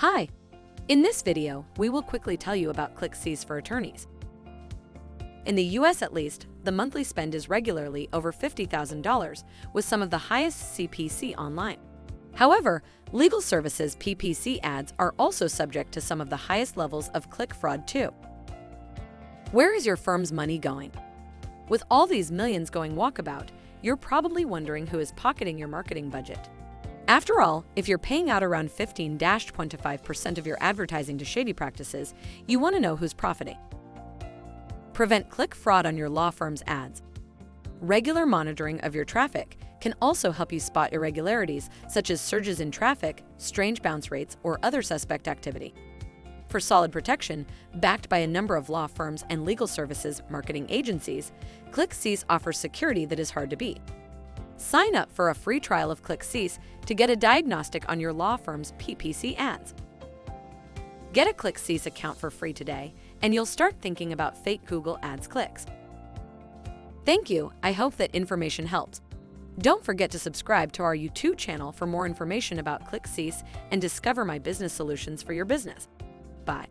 Hi! In this video, we will quickly tell you about ClickCease for Attorneys. In the US at least, the monthly spend is regularly over $50,000, with some of the highest CPC online. However, legal services PPC ads are also subject to some of the highest levels of click fraud too. Where is your firm's money going? With all these millions going walkabout, you're probably wondering who is pocketing your marketing budget. After all, if you're paying out around 15–25% of your advertising to shady practices, you want to know who's profiting. Prevent click fraud on your law firm's ads. Regular monitoring of your traffic can also help you spot irregularities such as surges in traffic, strange bounce rates, or other suspect activity. For solid protection, backed by a number of law firms and legal services marketing agencies, ClickCease offers security that is hard to beat. Sign up for a free trial of ClickCease to get a diagnostic on your law firm's PPC ads. Get a ClickCease account for free today, and you'll start thinking about fake Google Ads clicks. Thank you. I hope that information helps. Don't forget to subscribe to our YouTube channel for more information about ClickCease and discover my business solutions for your business. Bye.